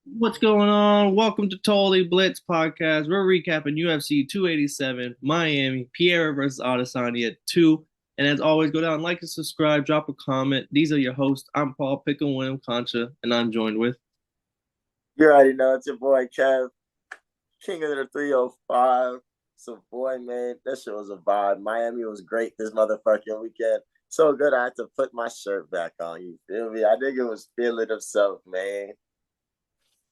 What's going on? Welcome to Totally Blitz podcast. We're recapping UFC 287, Miami, Pierre versus Adesanya 2. And as always, go down, like and subscribe, drop a comment. These are your hosts. I'm Paul Pickle William Concha, and I'm joined with. You already know it's your boy Kev, King of the 305. So boy, man, that shit was a vibe. Miami was great this motherfucking weekend. So good I had to put my shirt back on. You feel me? I think it was feeling himself, man.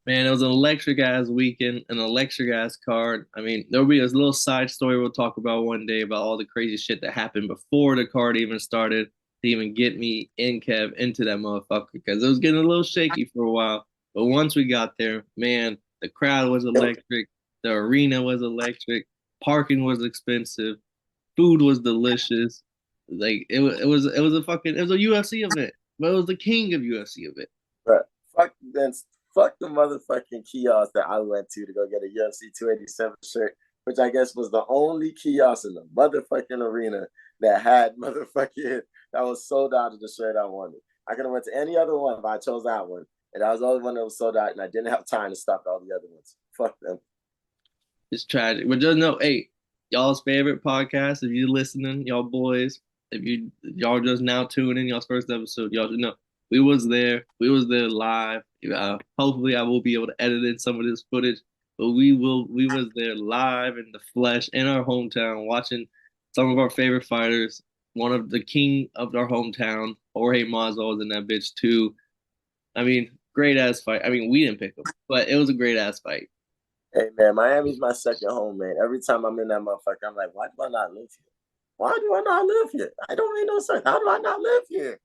Man, it was an electric ass weekend, an electric ass card. I mean, there'll be a little side story we'll talk about one day about all the crazy shit that happened before the card even started to even get me in Kev into that motherfucker because it was getting a little shaky for a while. But once we got there, man, the crowd was electric, the arena was electric, parking was expensive, food was delicious. Like it was a fucking it was a UFC event, but it was the king of UFC event. But fuck then fuck the motherfucking kiosk that I went to go get a UFC 287 shirt, which I guess was the only kiosk in the motherfucking arena that had motherfucking that was sold out of the shirt I wanted. I could have went to any other one, but I chose that one. And that was the only one that was sold out, and I didn't have time to stock all the other ones. Fuck them. It's tragic. But just know, hey, y'all's favorite podcast, if you listening, y'all boys, if y'all just now tuning in, y'all's first episode, y'all should know we was there. We was there live. Hopefully I will be able to edit in some of this footage, but we was there live in the flesh in our hometown, watching some of our favorite fighters. One of the king of our hometown, Jorge Masvidal, was in that bitch too. I mean, great ass fight. I mean, we didn't pick him, but it was a great ass fight. Hey man, Miami's my second home, man. Every time I'm in that motherfucker, I'm like, why do I not live here? Why do I not live here? I don't make no sense. How do I not live here?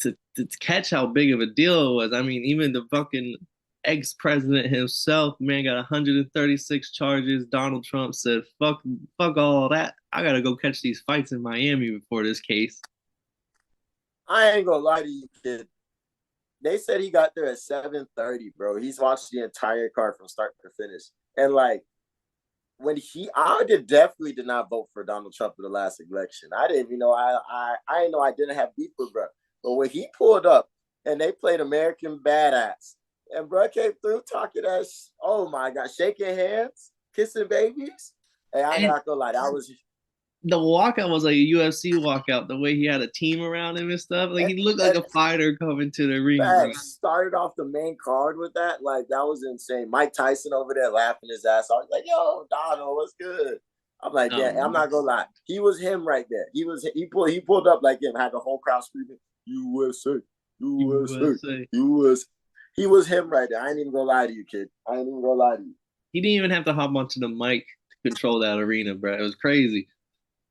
To catch how big of a deal it was. I mean, even the fucking ex-president himself, man, got 136 charges. Donald Trump said, fuck all that. I gotta go catch these fights in Miami before this case. I ain't gonna lie to you, kid. They said he got there at 7:30, bro. He's watched the entire card from start to finish. And like definitely did not vote for Donald Trump in the last election. I didn't even know I didn't know I didn't have beef with bro. But when he pulled up and they played American Badass, and bro came through talking as oh my god, shaking hands, kissing babies. Hey, I'm And not gonna lie, that was the walkout was like a UFC walkout, the way he had a team around him and stuff. Like and, he looked like and a fighter coming to the ring, bro. facts started off the main card with that. Like that was insane. Mike Tyson over there laughing his ass off. Like, yo, Donald, what's good? I'm like, yeah, I'm Um, not gonna lie. He was him right there. He pulled up like him, had the whole crowd screaming, USA, USA, USA. US. He was him right there. I ain't even gonna lie to you, kid. I ain't even gonna lie to you. He didn't even have to hop onto the mic to control that arena, bro. It was crazy.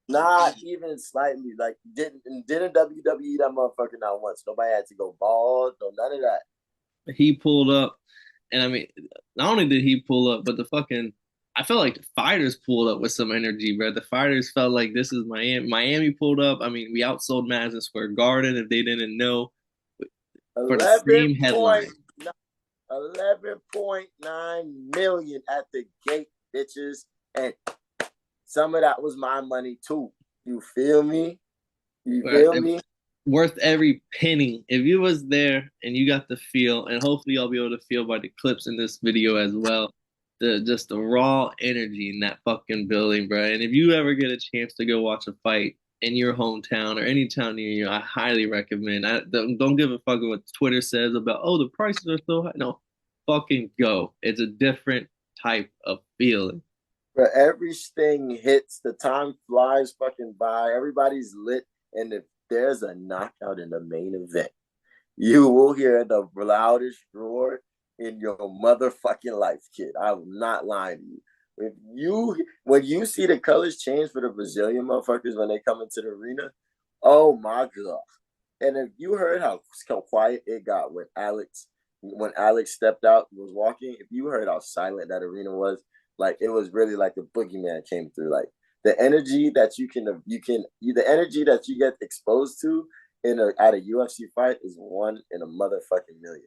Not even slightly. Like didn't WWE that motherfucker not once. Nobody had to go bald, no none of that. He pulled up, and I mean, not only did he pull up, but the fucking I felt like the fighters pulled up with some energy, bro. The fighters felt like this is Miami. Miami pulled up. I mean, we outsold Madison Square Garden if they didn't know for the 11 same point headline. 11.9 million at the gate, bitches. And some of that was my money too. You feel me? You feel me? Worth every penny. If you was there and you got the feel, and hopefully I'll be able to feel by the clips in this video as well, the just the raw energy in that fucking building, bro. And if you ever get a chance to go watch a fight in your hometown or any town near you, I highly recommend. I don't give a fuck what Twitter says about the prices are so high. No, fucking go. It's a different type of feeling. But everything hits, the time flies fucking by. Everybody's lit. And if there's a knockout in the main event, you will hear the loudest roar in your motherfucking life, kid. I'm not lying to you. When you see the colors change for the Brazilian motherfuckers when they come into the arena, oh my god! And if you heard how quiet it got when Alex stepped out and was walking, if you heard how silent that arena was, like it was really like the boogeyman came through. Like the energy that the energy that you get exposed to at a UFC fight is one in a motherfucking million.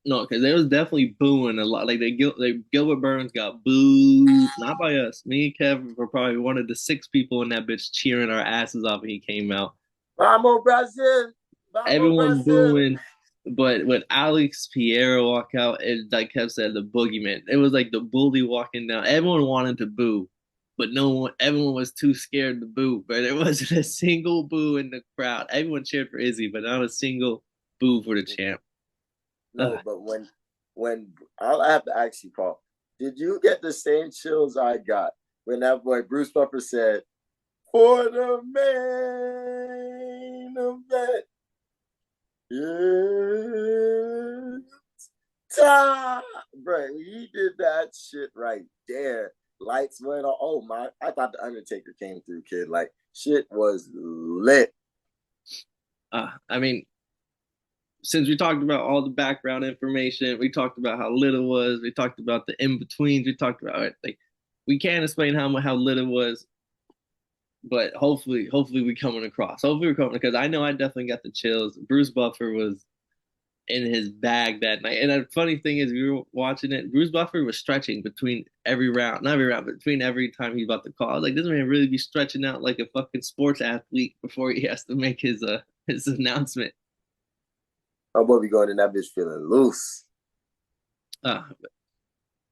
No, because they was definitely booing a lot. Like Gilbert Burns got booed, not by us. Me and Kevin were probably one of the six people in that bitch cheering our asses off when he came out. Vamos Brazil, vamos Everyone Brazil. booing. But when Alex Piero walked out, it like kept saying the boogeyman. It was like the bully walking down. Everyone wanted to boo, but no one. Everyone was too scared to boo. But there wasn't a single boo in the crowd. Everyone cheered for Izzy, but not a single boo for the champ. No, but when I'll have to ask you, Paul, did you get the same chills I got when that boy Bruce Buffer said, "For the main event, it's time." Bro, he did that shit right there. Lights went on. Oh my! I thought the Undertaker came through, kid. Like shit was lit. I mean, since we talked about all the background information, we talked about how lit it was. We talked about the in betweens. We talked about it. Like we can't explain how lit it was, but hopefully we coming across. Hopefully we're coming because I know I definitely got the chills. Bruce Buffer was in his bag that night. And the funny thing is, we were watching it. Bruce Buffer was stretching between every round, not every round, but between every time he's about to call. I was like, this man really be stretching out like a fucking sports athlete before he has to make his announcement. My boy be going in that bitch feeling loose. Uh,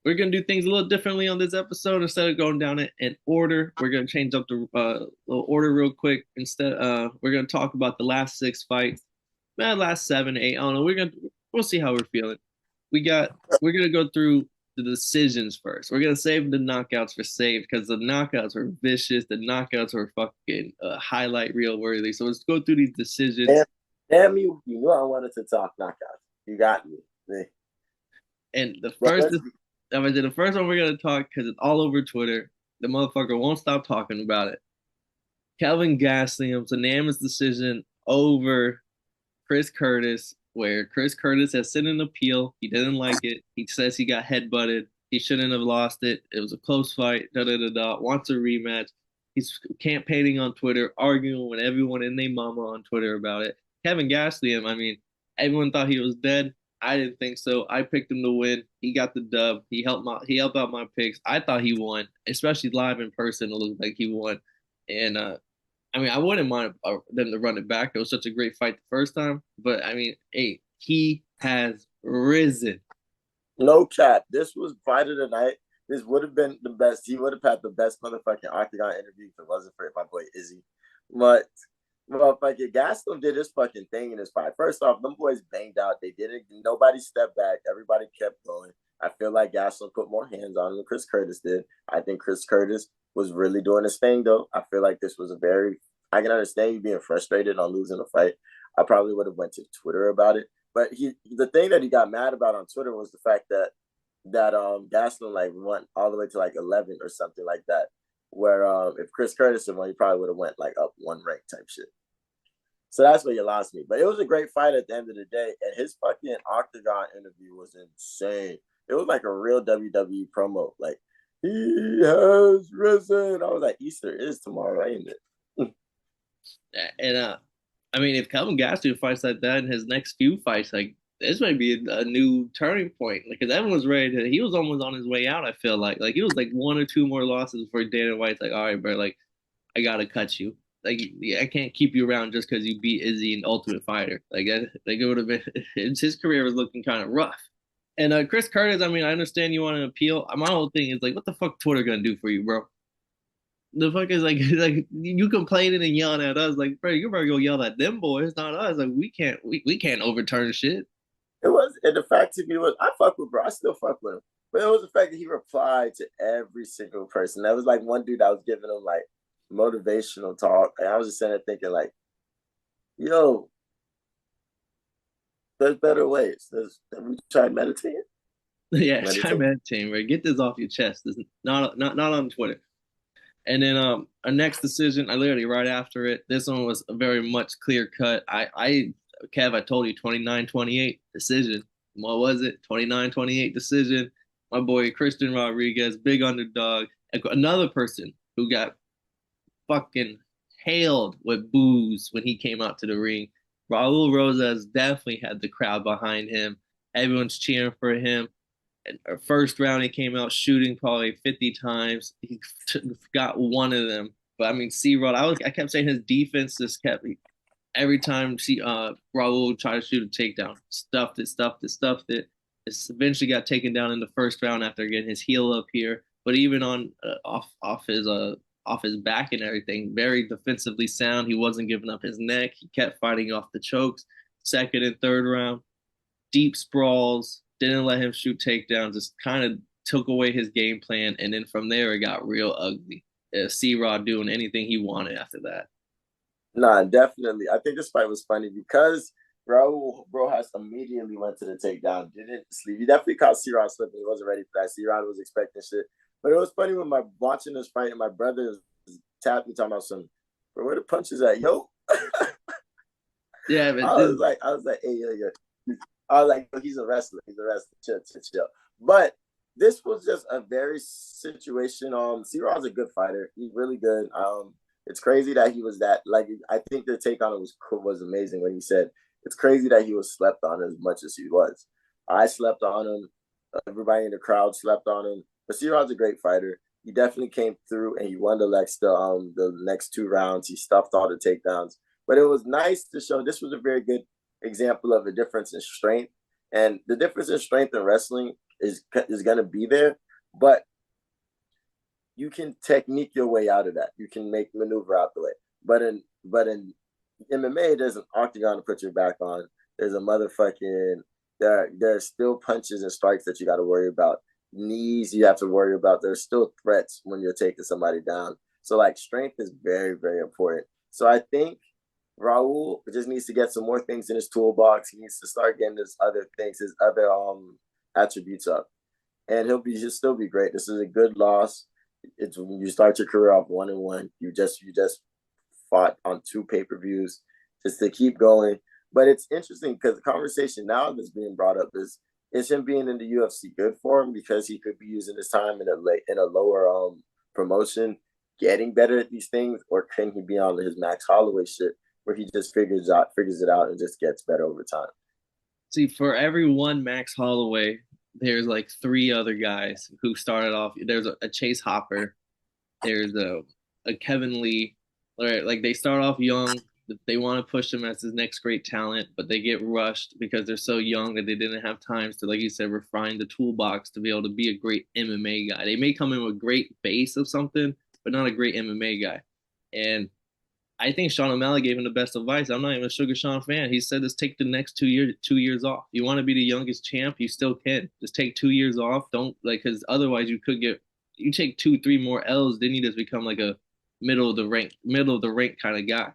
we're gonna do things a little differently on this episode. Instead of going down it in order, we're gonna change up the little order real quick. Instead, we're gonna talk about the last six fights, man, last seven, eight. I don't know. We'll see how we're feeling. We're gonna go through the decisions first. We're gonna save the knockouts for saved because the knockouts were vicious. The knockouts were fucking highlight reel worthy. So let's go through these decisions. Damn, damn you! You knew I wanted to talk knockouts. You got me. And But the first one we're gonna talk because it's all over Twitter. The motherfucker won't stop talking about it. Kelvin Gastelum's unanimous decision over Chris Curtis, where Chris Curtis has sent an appeal. He didn't like it. He says he got headbutted. He shouldn't have lost it. It was a close fight. Da da da da. Wants a rematch. He's campaigning on Twitter, arguing with everyone and their mama on Twitter about it. Kevin Gastelum, I mean, everyone thought he was dead. I didn't think so. I picked him to win. He got the dub. He helped out my picks. I thought he won, especially live in person. It looked like he won. And I mean, I wouldn't mind them to run it back. It was such a great fight the first time. But I mean, hey, he has risen. no cap. This was fight of the night. This would have been the best. He would have had the best motherfucking octagon interview if it wasn't for my boy Izzy. But motherfucking Gaston did his fucking thing in this fight. First off, them boys banged out. They didn't. Nobody stepped back. Everybody kept going. I feel like Gaston put more hands on him than Chris Curtis did. I think Chris Curtis was really doing his thing though. I feel like this was a very. I can understand you being frustrated on losing a fight. I probably would have went to Twitter about it. But the thing that he got mad about on Twitter was the fact that Gaston like went all the way to like 11 or something like that. Where if Chris Curtis had won, he probably would have went like up one rank type shit. So that's where you lost me. But it was a great fight at the end of the day, and his fucking octagon interview was insane. It was like a real WWE promo. Like he has risen. I was like, Easter is tomorrow, ain't it? And I mean, if Kelvin Gastelum fights like that in his next few fights, like this might be a new turning point. Because everyone was ready to. He was almost on his way out. I feel like he was like one or two more losses before Dana White's like, all right, bro, like I gotta cut you. Like I can't keep you around just because you beat Izzy in Ultimate Fighter. Like it would have been. His career was looking kind of rough. And Chris Curtis, I mean, I understand you want an appeal. My whole thing is like, what the fuck Twitter gonna do for you, bro? The fuck is like like you complaining and yelling at us like, bro, you better go yell at them boys, not us. Like we can't overturn shit. It was, and the fact to me was, I fuck with bro. I still fuck with him. But it was the fact that he replied to every single person. That was like one dude that was giving him like motivational talk, and I was just sitting there thinking like, yo, there's better ways. Have we tried meditating? Yeah, try Meditate. meditating, bro. Get this off your chest. This is not on Twitter. And then our next decision, I literally right after it. This one was a very much clear cut. I Kev, I told you 29-28 decision. What was it? 29-28 decision. My boy Christian Rodriguez, big underdog. Another person who got fucking hailed with boos when he came out to the ring. Raul Rosas definitely had the crowd behind him. Everyone's cheering for him. And first round, he came out shooting probably 50 times. He got one of them. But I mean, C Rod, I kept saying his defense just kept Every time Raul tried to shoot a takedown, stuffed it. It's eventually got taken down in the first round after getting his heel up here. But even on off his back and everything, very defensively sound. He wasn't giving up his neck. He kept fighting off the chokes. Second and third round, deep sprawls. Didn't let him shoot takedowns. Just kind of took away his game plan, and then from there it got real ugly. C-Rod doing anything he wanted after that. Nah, definitely. I think this fight was funny because Raul Rojas immediately went to the takedown, didn't sleep. He definitely caught C-Rod slipping. He wasn't ready for that. C-Rod was expecting shit. But it was funny when my watching this fight and my brother tapped me talking about some, where the punches at, yo? Yeah, but I was like, hey, yo. I was like, he's a wrestler. He's a wrestler. Chill, chill, chill. But this was just a very situation. C-Rod's a good fighter. He's really good. It's crazy that he was that. Like, I think the take on it was amazing when he said it's crazy that he was slept on as much as he was. I slept on him. Everybody in the crowd slept on him. But C-Rod's a great fighter. He definitely came through and he won the next 2 rounds. He stuffed all the takedowns. But it was nice to show this was a very good example of a difference in strength. And the difference in strength in wrestling is going to be there, but you can technique your way out of that. You can make maneuver out the way. But in MMA, there's an octagon to put your back on. There's a motherfucking there's still punches and strikes that you got to worry about. Knees you have to worry about. There's still threats when you're taking somebody down. So like strength is very very important. So I think Raul just needs to get some more things in his toolbox. He needs to start getting his other things, his other attributes up, and he'll still be great. This is a good loss. It's when you start your career off 1-1. You just fought on 2 pay-per-views just to keep going. But it's interesting because the conversation now that's being brought up is him being in the UFC good for him because he could be using his time in a lower promotion, getting better at these things, or can he be on his Max Holloway shit where he just figures it out and just gets better over time? see, for every one Max Holloway, there's like three other guys who started off. There's a Chase Hopper. There's a Kevin Lee. Right, like they start off young. They want to push them as his next great talent, but they get rushed because they're so young that they didn't have time to, like you said, refine the toolbox to be able to be a great MMA guy. They may come in with a great base of something, but not a great MMA guy. And I think Sean O'Malley gave him the best advice. I'm not even a Sugar Sean fan. He said, just take the next 2 years off. You want to be the youngest champ, you still can. Just take 2 years off. Don't like because otherwise you could get you take 2, 3 more L's, then you just become like a middle of the rank kind of guy.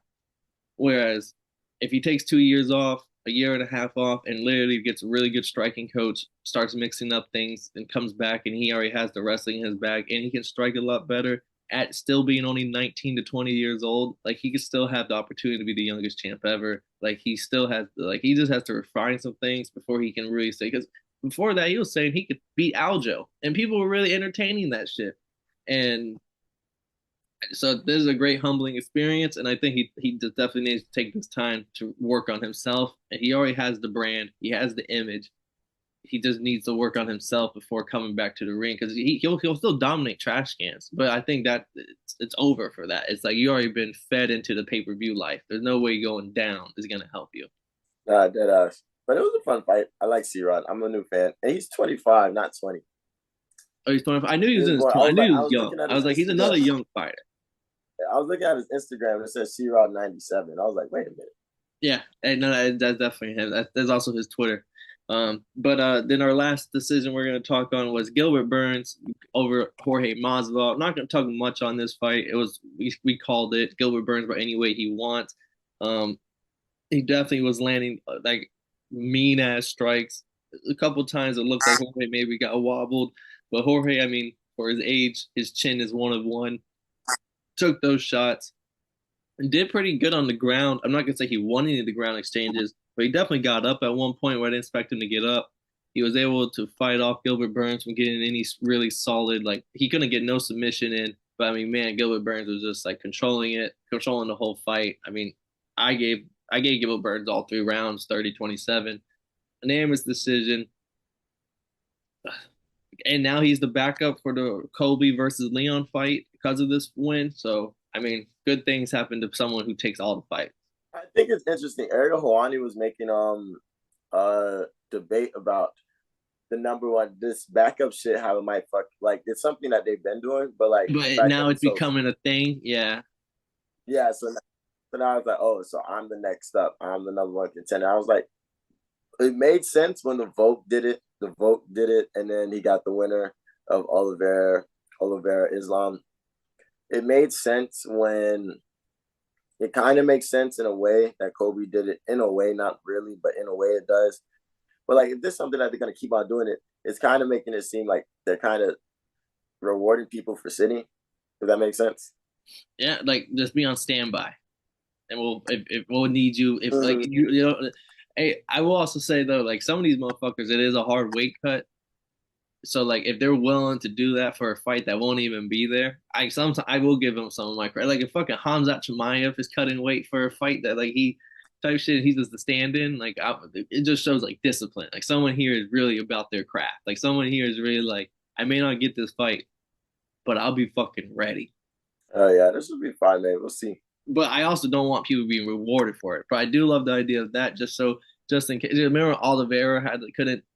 Whereas if he takes 2 years off, a year and a half off, and literally gets a really good striking coach, starts mixing up things, and comes back, and he already has the wrestling in his bag, and he can strike a lot better at still being only 19 to 20 years old. Like he could still have the opportunity to be the youngest champ ever. Like he still has, like he just has to refine some things before he can really say. Because before that, he was saying he could beat Aljo, and people were really entertaining that shit. And so this is a great humbling experience, and I think he just definitely needs to take this time to work on himself. And he already has the brand, he has the image. He just needs to work on himself before coming back to the ring because he'll still dominate trash cans. But I think that it's over for that. It's like you already been fed into the pay-per-view life. There's no way going down is gonna help you. Dead ass. But it was a fun fight. I like C-Rod. I'm a new fan, and he's 25, not 20. Oh, he's 25. I knew he He was in was his born. I 20s. I was knew like, he I was was young. looking at I his was like, he's another Instagram. young fighter. I was looking at his Instagram and it says C-Rod 97. I was like, wait a minute. Yeah, and no, that's definitely him. That's also his Twitter. But then our last decision we're going to talk on was Gilbert Burns over Jorge Masvidal. I'm not going to talk much on this fight. We called it Gilbert Burns by any way he wants. Um, he definitely was landing like mean ass strikes. A couple times it looked like Jorge maybe got wobbled, but Jorge, I mean, for his age, his chin is one of one. Took those shots and did pretty good on the ground. I'm not gonna say he won any of the ground exchanges, but he definitely got up at one point where I didn't expect him to get up. He was able to fight off Gilbert Burns from getting any really solid, like he couldn't get no submission in. But I mean, man, Gilbert Burns was just like controlling the whole fight. I mean, I gave Gilbert Burns all 3 rounds, 30-27. Unanimous decision. And now he's the backup for the Colby versus Leon fight because of this win. So I mean, good things happen to someone who takes all the fights. I think it's interesting. Ariel Hawani was making a debate about the number one this backup shit how it might fuck like it's something that they've been doing, but like the But fact now that it's it's so becoming a thing. Yeah. yeah, so now I was like, oh, so I'm the next up. I'm the number one contender. I was like, it made sense when the vote did it. The vote did it, and then he got the winner of Oliveira Islam. It made sense when it kind of makes sense in a way that Kobe did it in a way, not really, but in a way it does. But like if there's something that they're gonna keep on doing it, it's kind of making it seem like they're kind of rewarding people for sitting. Does that make sense? Yeah. Like just be on standby. And if we'll need you if like Mm-hmm. you know hey, I will also say though, like some of these motherfuckers, it is a hard weight cut. So like if they're willing to do that for a fight that won't even be there, I will give them some of my credit. Like if fucking Hamzat Chimaev is cutting weight for a fight that like he type shit, he's just the stand-in. It just shows like discipline. Like someone here is really about their craft. Like someone here is really like, I may not get this fight, but I'll be fucking ready. Oh yeah, this will be fine, man. We'll see. But I also don't want people being rewarded for it. But I do love the idea of that, just in case. Remember, Oliveira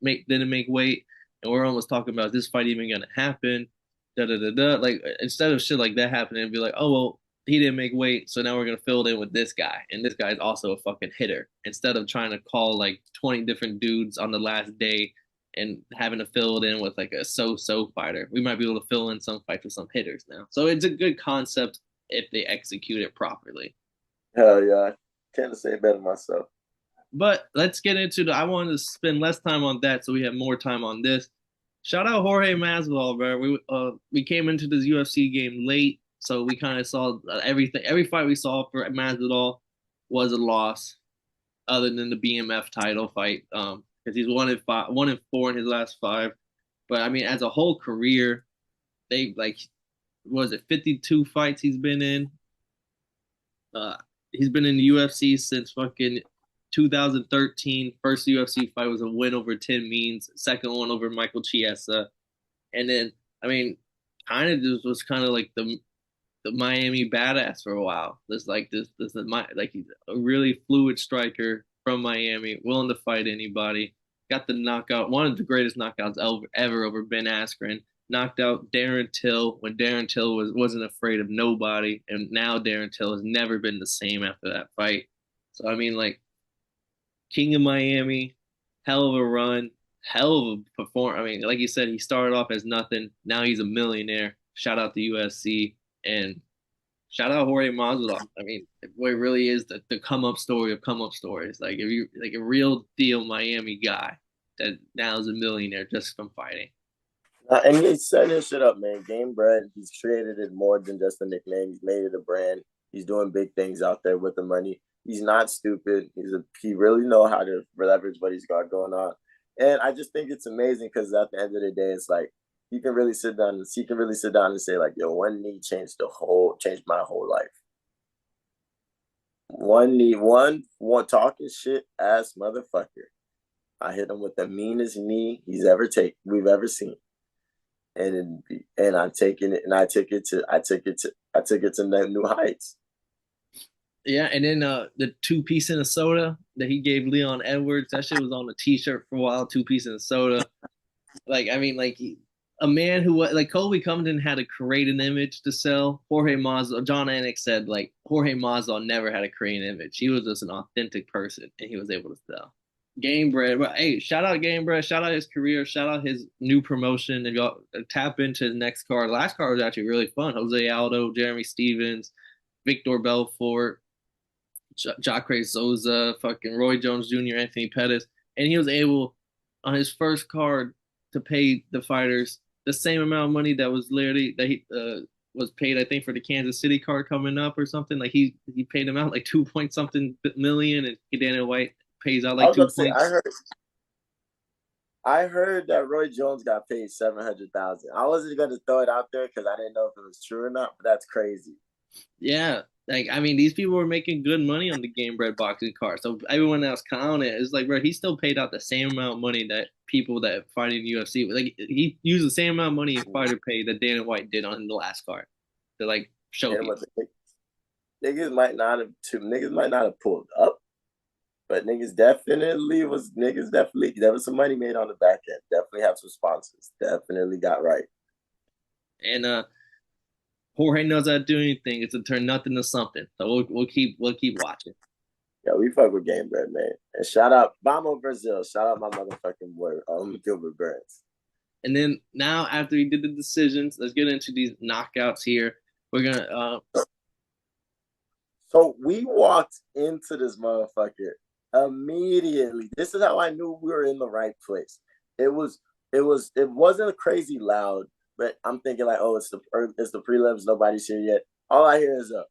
didn't make weight, and we're almost talking about is this fight even gonna happen? Da da da da. Like instead of shit like that happening, it'd be like, oh well, he didn't make weight, so now we're gonna fill it in with this guy, and this guy's also a fucking hitter. Instead of trying to call like 20 different dudes on the last day and having to fill it in with like a so-so fighter, we might be able to fill in some fights with some hitters now. So it's a good concept if they execute it properly. Hell yeah, can't say it better myself. But let's get into I wanted to spend less time on that so we have more time on this. Shout out Jorge Masvidal, bro. We came into this UFC game late, so we kind of saw everything. Every fight we saw for Masvidal was a loss, other than the BMF title fight. Because he's 1-4 in his last five. But I mean, as a whole career, they like was it 52 fights he's been in. Uh, he's been in the UFC since fucking 2013. First UFC fight was a win over Tim Means. Second one over Michael Chiesa. And then, I mean, kind of just was kind of like the Miami badass for a while. Like he's a really fluid striker from Miami, willing to fight anybody. Got the knockout, one of the greatest knockouts ever over Ben Askren. Knocked out Darren Till when Darren Till wasn't afraid of nobody, and now Darren Till has never been the same after that fight. So I mean, like King of Miami, hell of a run, hell of a perform. I mean, like you said, he started off as nothing. Now he's a millionaire. Shout out to USC and shout out Jorge Masvidal. I mean, it really is the come up story of come up stories. Like if you like a real deal Miami guy that now is a millionaire just from fighting. And he's setting his shit up, man. Game bread. He's created it more than just a nickname. He's made it a brand. He's doing big things out there with the money. He's not stupid. He really know how to leverage what he's got going on. And I just think it's amazing because at the end of the day, it's like he can really sit down and say like, yo, one knee changed my whole life. One knee, one talking shit ass motherfucker. I hit him with the meanest knee we've ever seen, and I'm taking it, and I took it to new heights. Yeah, and then the 2 piece in a soda that he gave Leon Edwards, that shit was on a T-shirt for a while. 2 piece in a soda. Like I mean, a man who like Colby Covington had to create an image to sell. Jorge Masvidal, John Anik said like Jorge Masvidal never had to create an image. He was just an authentic person, and he was able to sell. Game Bread, but hey, shout out Game Bread, shout out his career, shout out his new promotion, and y'all tap into his next card. Last card was actually really fun. Jose Aldo, Jeremy Stevens, Victor Belfort, Jacare Souza, fucking Roy Jones Jr., Anthony Pettis, and he was able on his first card to pay the fighters the same amount of money that was literally that he was paid, I think, for the Kansas City card coming up or something. Like he paid him out like 2 point something million, and Daniel White pays out I like was two about to say, points. I heard that Roy Jones got paid 700,000. I wasn't going to throw it out there because I didn't know if it was true or not, but that's crazy. Yeah. Like I mean, these people were making good money on the Game Bread boxing card. So everyone else counted it's like, bro, he still paid out the same amount of money that people that fight in the UFC. Like he used the same amount of money a fighter paid that Dana White did on the last card to like show And people. niggas might not have pulled up, but niggas definitely there was some money made on the back end. Definitely have some sponsors. Definitely got right. And Jorge knows how to do anything. It's to turn nothing to something. So we'll keep watching. Yeah, we fuck with Game Bread, man. And shout out Vamo Brazil. Shout out my motherfucking boy, Gilbert Burns. And then now after we did the decisions, let's get into these knockouts here. We're gonna So we walked into this motherfucker immediately. This is how I knew we were in the right place. It was it wasn't crazy loud, but I'm thinking like, oh, it's the prelims, nobody's here yet. All I hear is a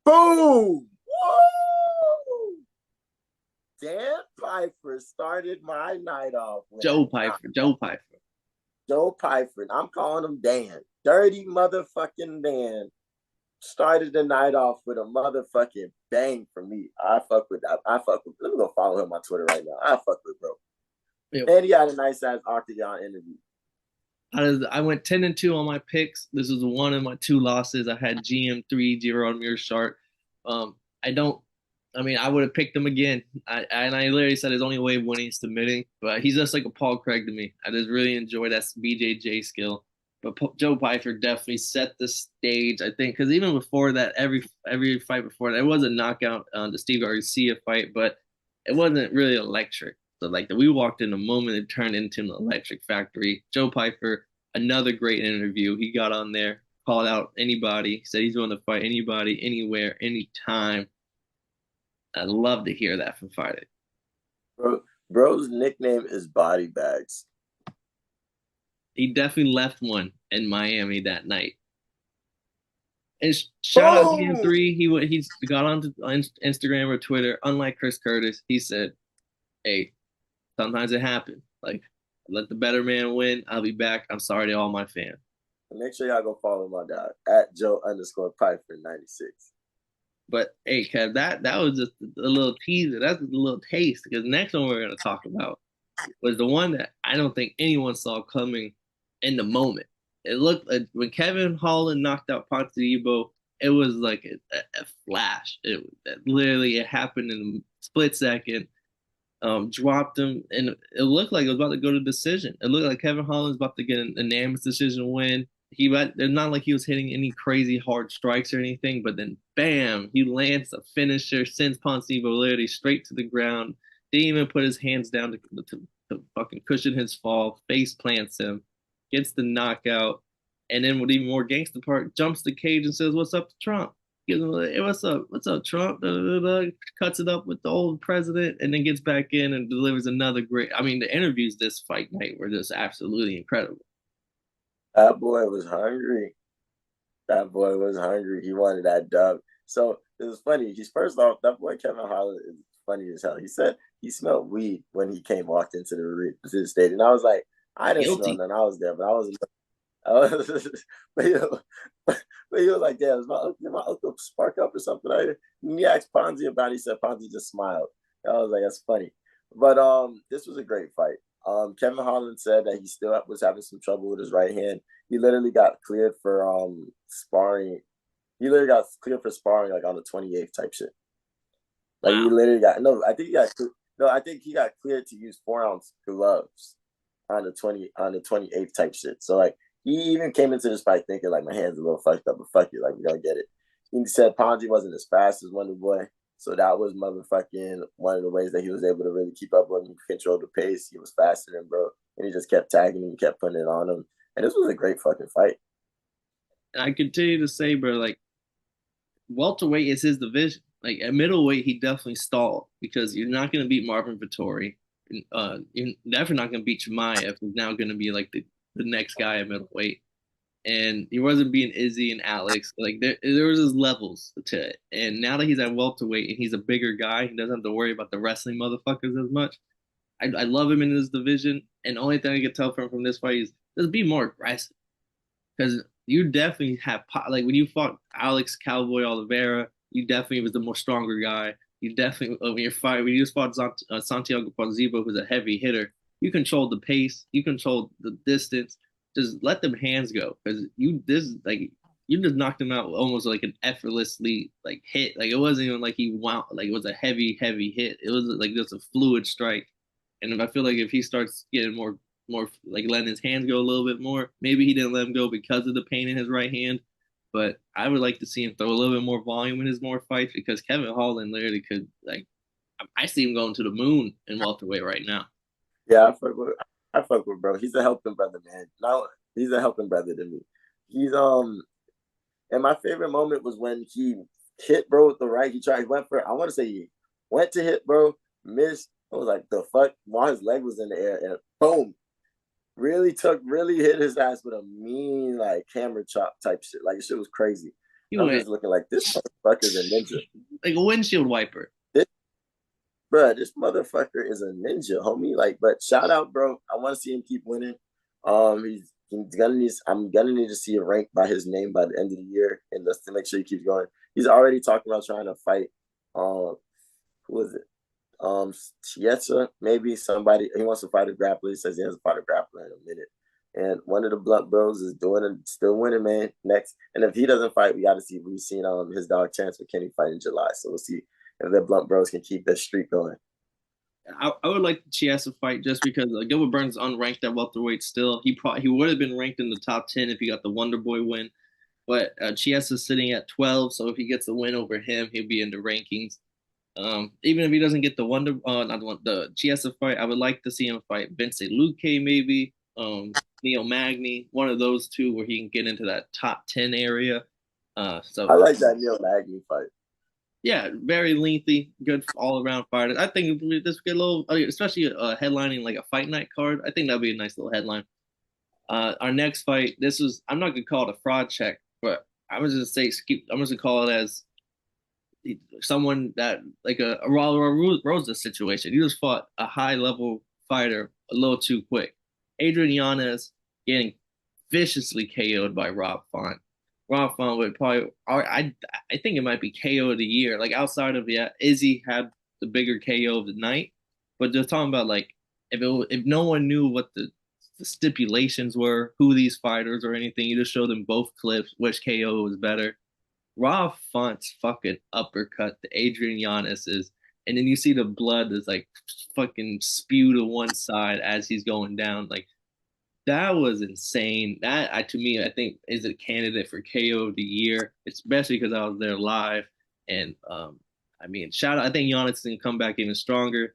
boom! Whoa! Dan Piper started my night off with Joe Pyfer. Joe Pyfer. Joe Piper. I'm calling him Dan. Dirty motherfucking Dan started the night off with a motherfucking bang for me. I fuck with that. I fuck with. Let me go follow him on Twitter right now. I fuck with bro. Yep. And he had a nice ass octagon interview. I went 10-2 on my picks. This was one of my two losses. I had GM3, Gerard Mearshart. I don't. I mean, I would have picked him again. I literally said his only way of winning is submitting, but he's just like a Paul Craig to me. I just really enjoy that BJJ skill. But Joe Pyfer definitely set the stage, I think, because even before that, every fight before that, it was a knockout on the Steve Garcia fight, but it wasn't really electric. So like we walked in the moment, it turned into an electric factory. Joe Pyfer, another great interview. He got on there, called out anybody, said he's willing to fight anybody, anywhere, anytime. I'd love to hear that from fighting. Bro's nickname is Body Bags. He definitely left one in Miami that night. And shout out GM3. He's got on Instagram or Twitter. Unlike Chris Curtis, he said, "Hey, sometimes it happens. Like, let the better man win. I'll be back. I'm sorry to all my fans." Make sure y'all go follow my guy at Joe_Piper96. But hey, Kev, that was just a little teaser. That's a little taste. Because the next one we're gonna talk about was the one that I don't think anyone saw coming in the moment. It looked like when Kevin Holland knocked out Ponce Ponzinibbio, it was like a flash. It happened in a split second. Dropped him, and it looked like it was about to go to decision. It looked like Kevin Holland's about to get an unanimous decision win. It's not like he was hitting any crazy hard strikes or anything, but then bam, he lands a finisher, sends Ponzinibbio literally straight to the ground. Didn't even put his hands down to fucking cushion his fall. Face plants him, gets the knockout, and then with even more gangster part, jumps the cage and says, "What's up to Trump?" Gives him like, "Hey, what's up, Trump?" Da, da, da, cuts it up with the old president, and then gets back in and delivers another great. I mean, the interviews this fight night were just absolutely incredible. That boy was hungry. That boy was hungry. He wanted that dub. So it was funny. He's first off, that boy Kevin Holland is funny as hell. He said he smelled weed when he walked into the stadium. And I was like, I didn't smell Guilty. none. I was there, but I was but, but he was like, "Damn, did my uncle spark up or something?" And he asked Ponzi about it. He said Ponzi just smiled. I was like, that's funny. But this was a great fight. Kevin Holland said that he still was having some trouble with his right hand. He literally got cleared for sparring. He literally got cleared for sparring like on the 28th type shit. Like Wow. he literally got no. I think he got cleared to use 4-ounce gloves on the 28th type shit. So like he even came into this fight thinking like my hands a little fucked up, but fuck it, like we're gonna get it. He said Ponzi wasn't as fast as Wonder Boy, so that was motherfucking one of the ways that he was able to really keep up with him, control the pace. He was faster than bro, and he just kept tagging him, kept putting it on him, and this was a great fucking fight. And I continue to say, bro, like welterweight is his division. Like at middleweight, he definitely stalled because you're not going to beat Marvin Vettori. You're definitely not going to beat Chimaev, who's now going to be like the next guy at middleweight. And he wasn't being Izzy and Alex. Like there was his levels to it. And now that he's at welterweight and he's a bigger guy, he doesn't have to worry about the wrestling motherfuckers as much. I love him in this division. And the only thing I can tell from this fight is just be more aggressive because you definitely have like when you fought Alex Cowboy Oliveira, you definitely was the more stronger guy. You definitely when you just fought Santiago Ponzinibbio, who's a heavy hitter, you controlled the pace, you controlled the distance. Just let them hands go because you this like you just knocked him out almost like an effortlessly like hit. Like it wasn't even like he wound like it was a heavy hit. It was like just a fluid strike. And I feel like if he starts getting more like letting his hands go a little bit more, maybe he didn't let him go because of the pain in his right hand. But I would like to see him throw a little bit more volume in his more fights because Kevin Holland literally could like I see him going to the moon in welterweight right now. Yeah, I fuck with bro. He's a helping brother, man. Now he's a helping brother to me. He's and my favorite moment was when he hit bro with the right. He went for I want to say he went to hit bro, missed. I was like the fuck while his leg was in the air and boom. Really hit his ass with a mean like hammer chop type shit. Like shit was crazy. He I'm went just looking like this motherfucker's a ninja. like a windshield wiper. This this motherfucker is a ninja, homie. Like, but shout out, bro. I want to see him keep winning. He's gonna need. I'm gonna need to see a rank by his name by the end of the year, and just to make sure he keeps going. He's already talking about trying to fight. Who is it? Chiesa, maybe somebody. He wants to fight a grappler. He says he has to fight a grappler in a minute. And one of the Blunt Bros is doing it, still winning, man. Next, and if he doesn't fight, we got to see. We've seen his dog Chance with Kenny fight in July, so we'll see if the Blunt Bros can keep that streak going. I would like the Chiesa fight just because Gilbert Burns is unranked at welterweight still. He would have been ranked in the top 10 if he got the Wonder Boy win, but Chiesa's sitting at 12, so if he gets the win over him, he'll be in the rankings. Even if he doesn't get the not the one, the Chiesa fight, I would like to see him fight Vincent Luque maybe, Neil Magny, one of those two where he can get into that top 10 area. I So like that Neil Magny fight. yeah, very lengthy, good all around fighter. I think this get a little, especially headlining like a fight night card. I think that'd be a nice little headline. Our next fight, this was I'm not gonna call it a fraud check, but I was just say I'm just gonna call it as someone that like a Raul Rosa situation. He just fought a high level fighter a little too quick. Adrian Yanez getting viciously KO'd by Rob Font. Rob Font would probably I think it might be KO of the year. Like outside of Izzy had the bigger KO of the night, but just talking about like if no one knew what the stipulations were, who these fighters or anything, you just show them both clips, which KO was better. Rob Font's fucking uppercut to Adrian Yanez's, and then you see the blood that's like fucking spew to one side as he's going down. Like that was insane. That to me, I think is a candidate for KO of the year, especially because I was there live. And I mean, shout out. I think Giannis is gonna come back even stronger.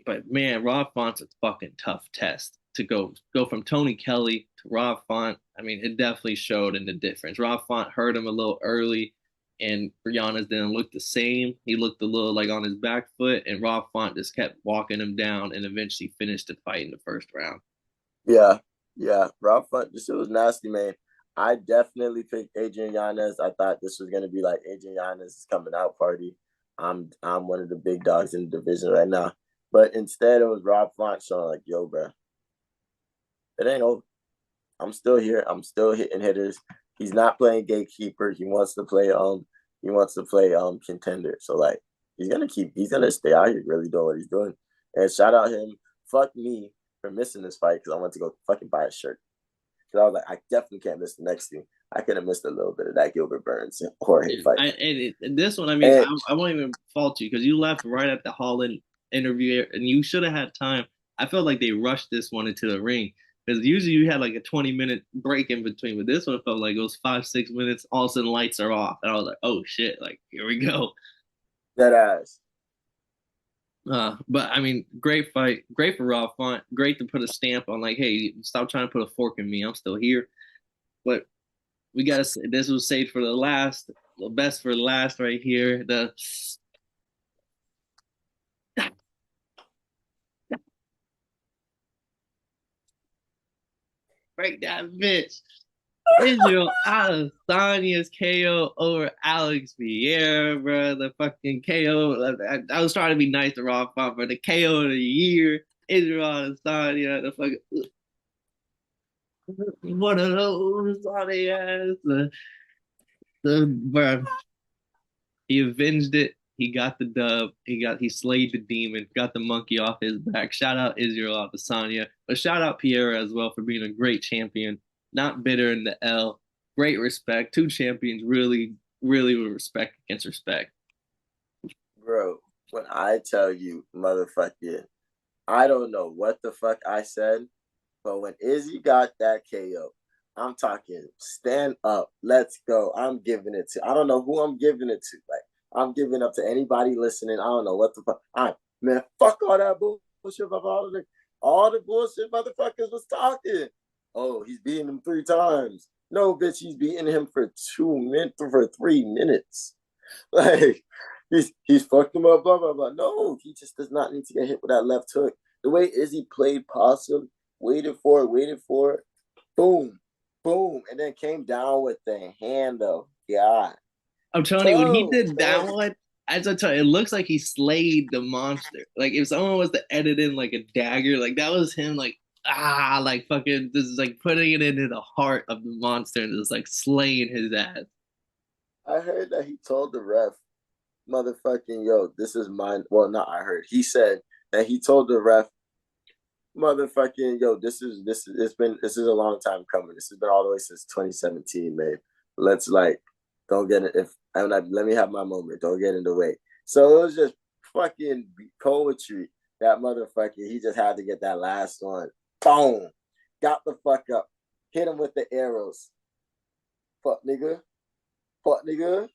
But man, Rob Font's a fucking tough test to go from Tony Kelly to Rob Font. I mean, it definitely showed in the difference. Rob Font hurt him a little early, and Giannis didn't look the same. He looked a little like on his back foot, and Rob Font just kept walking him down and eventually finished the fight in the first round. Yeah, yeah. Rob Font, this shit was nasty, man. I definitely picked Adrian Yanez. I thought this was gonna be like Adrian Yanez's coming out party. I'm one of the big dogs in the division right now. But instead it was Rob Font showing like, yo, bro, it ain't over. I'm still here. I'm still hitting hitters. He's not playing gatekeeper. He wants to play contender. So like he's gonna stay out here really doing what he's doing. And shout out him. Fuck me for missing this fight because I went to go fucking buy a shirt. Because I was like, I definitely can't miss the next thing. I could have missed a little bit of that Gilbert Burns and Jorge fight. This one, I mean, And I won't even fault you because you left right at the Holland interview and you should have had time. I felt like they rushed this one into the ring because usually you had like a 20-minute break in between, but this one felt like it was 5, 6 minutes. All of a sudden, lights are off, and I was like, "Oh shit!" Like here we go. that ass. But I mean, great fight, great for Rob Font, great to put a stamp on. Like, hey, stop trying to put a fork in me. I'm still here. But we gotta say this was saved for the last, the best for the last right here. The break that bitch. Israel Adesanya's KO over Alex Vieira, bro. The fucking KO. I was trying to be nice to Rob Font, but the KO of the year, Israel Adesanya, the fucking one of those on the ass. Bro, he avenged it. He got the dub. He slayed the demon, got the monkey off his back. Shout out Israel Adesanya, but shout out Pierre as well for being a great champion, not bitter in the L. great respect. Two champions, really, really with respect against respect. Bro, when I tell you, motherfucker, I don't know what the fuck I said, but when Izzy got that KO, I'm talking stand up, let's go. I'm giving it to. I don't know who I'm giving it to. Like I'm giving up to anybody listening. I don't know what the fuck. I man, fuck all that bullshit about all the bullshit motherfuckers was talking. Oh, he's beating him 3 times. No, bitch, he's beating him for 2 minutes for 3 minutes. Like he's fucked him up, blah blah blah. No, he just does not need to get hit with that left hook. The way Izzy played possum, waited for it, boom, boom, and then came down with the hand though. God, I'm telling you, when he toe, did that one, as I tell you, it looks like he slayed the monster. Like if someone was to edit in like a dagger, like that was him, like like fucking, this is like putting it into the heart of the monster and just like slaying his ass. I heard that he told the ref, motherfucking yo, this is mine. Well, not I heard. He said that he told the ref, motherfucking yo, this is a long time coming. This has been all the way since 2017, man. Let's like don't get it if I'm not let me have my moment. Don't get in the way. So it was just fucking poetry. That motherfucker, he just had to get that last one. Boom. Got the fuck up. Hit him with the arrows. Fuck nigga. Fuck nigga.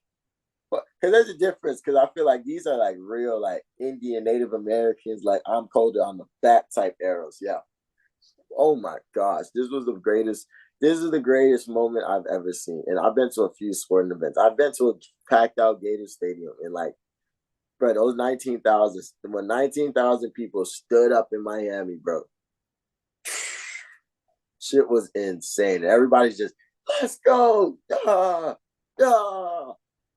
But because there's a difference, because I feel like these are like real, like Indian Native Americans, like I'm colder on the back type arrows. Yeah. Oh my gosh, this was the greatest. This is the greatest moment I've ever seen, and I've been to a few sporting events. I've been to a packed out Gator Stadium, and like, bro, those 19,000 when 19,000 people stood up in Miami, bro, shit was insane. Everybody's just, let's go, yeah, yeah,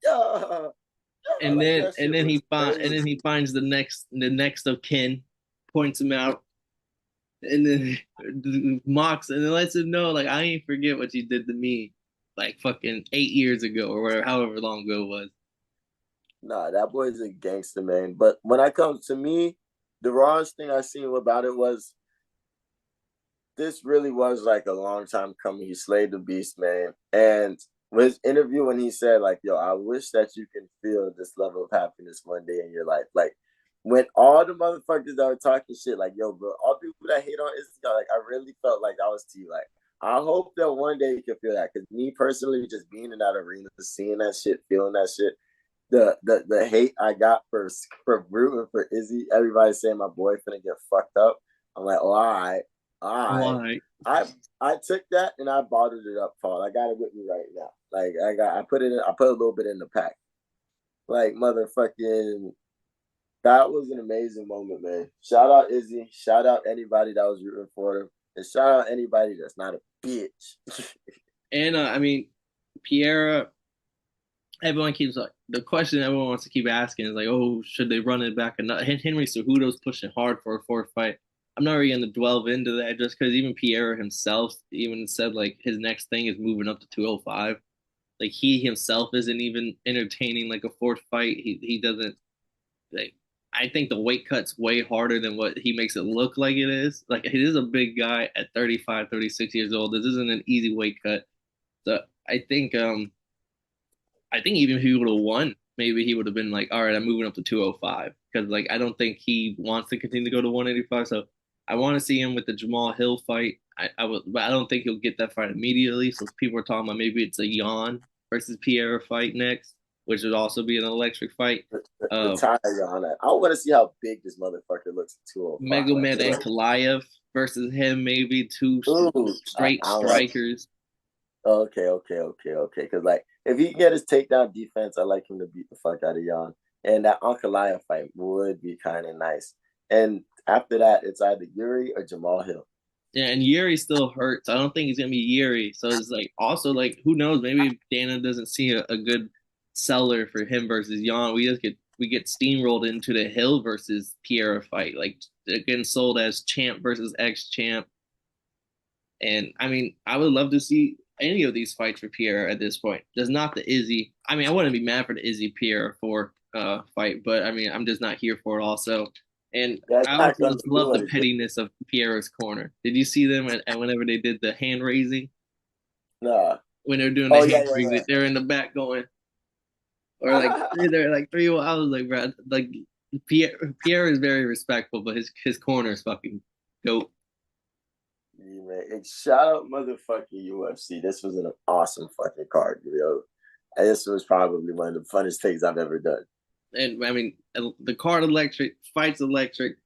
yeah. And Like then that shit was and then crazy. he finds the next of kin, points him out, and then mocks and then lets him know like I ain't forget what you did to me like fucking 8 years ago or whatever, however long ago it was. Nah, that boy's a gangster, man. But when I come to me, the rawest thing I seen about it was this really was like a long time coming. He slayed the beast, man. And with his interview when he said, like, yo, I wish that you can feel this level of happiness one day in your life. Like when all the motherfuckers that were talking shit, like, yo, bro, all people that hate on Instagram, like, I really felt like I was to you. Like, I hope that one day you can feel that. Cause me personally, just being in that arena, seeing that shit, feeling that shit, the hate I got for rooting for Izzy, everybody saying my boy finna get fucked up. I'm like, oh, all right. Why? I I took that and I bottled it up, Paul. I got it with me right now. Like I put a little bit in the pack. Like motherfucking that was an amazing moment, man. Shout out Izzy. Shout out anybody that was rooting for him. And shout out anybody that's not a bitch. And I mean, Piera, everyone keeps like the question everyone wants to keep asking is like, oh, should they run it back? And Henry Cejudo's pushing hard for a fourth fight. I'm not really going to delve into that just because even Piera himself even said like his next thing is moving up to 205. Like he himself isn't even entertaining like a fourth fight. He doesn't like. I think the weight cut's way harder than what he makes it look like it is. Like he is a big guy at 35, 36 years old. This isn't an easy weight cut. So I think even if he would have won, maybe he would have been like, all right, I'm moving up to 205 because like I don't think he wants to continue to go to 185. So I want to see him with the Jamal Hill fight. I would, but I don't think he'll get that fight immediately. So people are talking about maybe it's a Yan versus Pierre fight next, which would also be an electric fight. The Uh, tire on that. I want to see how big this motherfucker looks at 205. I Megomed feel like, Ankalaev versus him, maybe two ooh, straight I don't like. strikers. Okay. Because like, if he can get his takedown defense, I like him to beat the fuck out of Jan. And that Ankalaev fight would be kind of nice. And after that, it's either Yuri or Jamal Hill. Yeah, and Yuri still hurts. I don't think he's gonna be Yuri. So it's like also like who knows? Maybe Dana doesn't see a good seller for him versus Jan. We get steamrolled into the Hill versus Pierre fight. Like getting sold as champ versus ex champ. And I mean, I would love to see any of these fights for Pierre at this point. Just not the Izzy. I mean, I wouldn't be mad for the Izzy Pierre for fight, but I mean, I'm just not here for it also. And That's I not also gonna just do love the anything. pettiness of Pierre's corner. Did you see them and whenever they did the hand raising? Nah. when they're doing the Oh yeah, hamstring, they're in the back going, or like yeah. they're like three. I was like, bro, like Pierre is very respectful, but his corner is fucking dope. Yeah, man. And shout out motherfucking UFC. This was an awesome fucking card, yo. And this was probably one of the funnest things I've ever done. And I mean, the card electric, fights electric.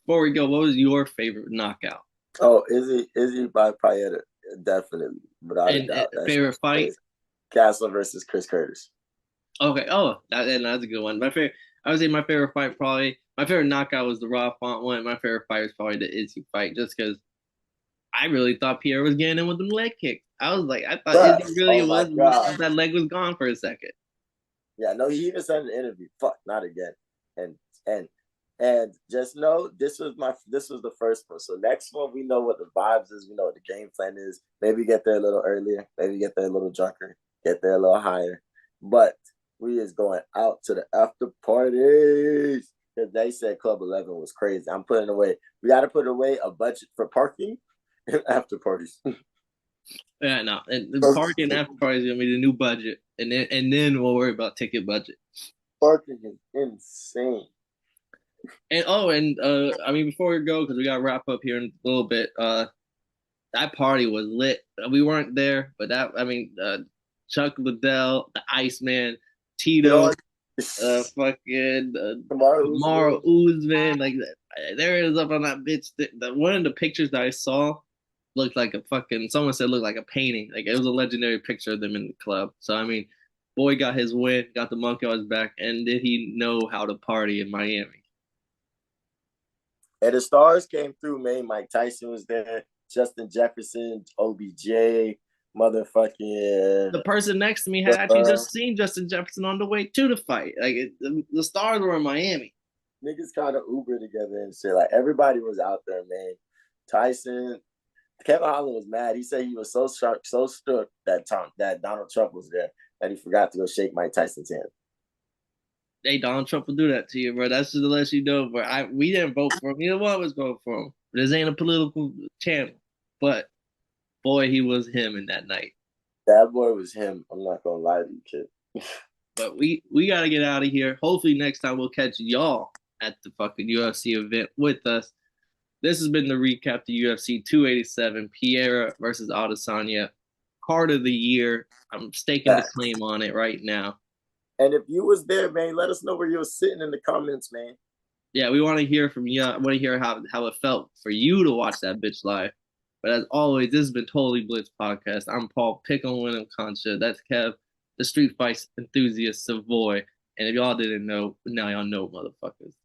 Before we go, what was your favorite knockout? Oh, Izzy by Paeta, definitely, without a And doubt. That's favorite fight? crazy. Castle versus Chris Curtis. Okay. Oh, that's a good one. My favorite. I would say my favorite fight probably my favorite knockout was the Raw Font one. My favorite fight was probably the Izzy fight, just because I really thought Pierre was getting in with them leg kicks. I was like, I thought Bruh, Izzy really oh my was. god. That leg was gone for a second. Yeah, no, he even said in the interview, "Fuck, not again." And and and just know this was the first one. So next one, we know what the vibes is. We know what the game plan is. Maybe get there a little earlier. Maybe get there a little drunker. Get there a little higher. But we is going out to the after parties because they said Club 11 was crazy. I'm putting away. We got to put away a budget for parking and after parties. Yeah, no, and the parking after party is gonna be the new budget, and then we'll worry about ticket budget. Parking is insane. And oh, and I mean, before we go, because we gotta wrap up here in a little bit. That party was lit. We weren't there, but that I mean, Chuck Liddell, the Iceman, Tito, You fucking Tomorrow, Mara Uzman, like there it is up on that bitch. One of the pictures that I saw looked like a fucking. Someone said looked like a painting. Like it was a legendary picture of them in the club. So I mean, boy got his win, got the monkey on his back, and did he know how to party in Miami? and the stars came through, man. Mike Tyson was there, Justin Jefferson, OBJ, motherfucking The person next to me had actually just seen Justin Jefferson on the way to the fight. Like the stars were in Miami. niggas kind of Uber together and shit. Like everybody was out there, man. Tyson, Kevin Holland was mad. He said he was so sharp, so struck that Donald Trump was there that he forgot to go shake Mike Tyson's hand. Hey, Donald Trump will do that to you, bro. That's just to let you know, bro. We didn't vote for him. Neither one of us voted for him. This ain't a political channel, but boy, he was him in that night. That boy was him. I'm not gonna lie to you, kid. But we gotta get out of here. Hopefully next time we'll catch y'all at the fucking UFC event with us. This has been the recap to UFC 287, Pierre versus Adesanya, card of the year. I'm staking the claim on it right now. And if you was there, man, let us know where you were sitting in the comments, man. Yeah, we want to hear from you. I want to hear how it felt for you to watch that bitch live. But as always, this has been Totally Blitz Podcast. I'm Paul Pick on Win Concha. That's Kev, the street fight enthusiast Savoy. And if y'all didn't know, now y'all know, motherfuckers.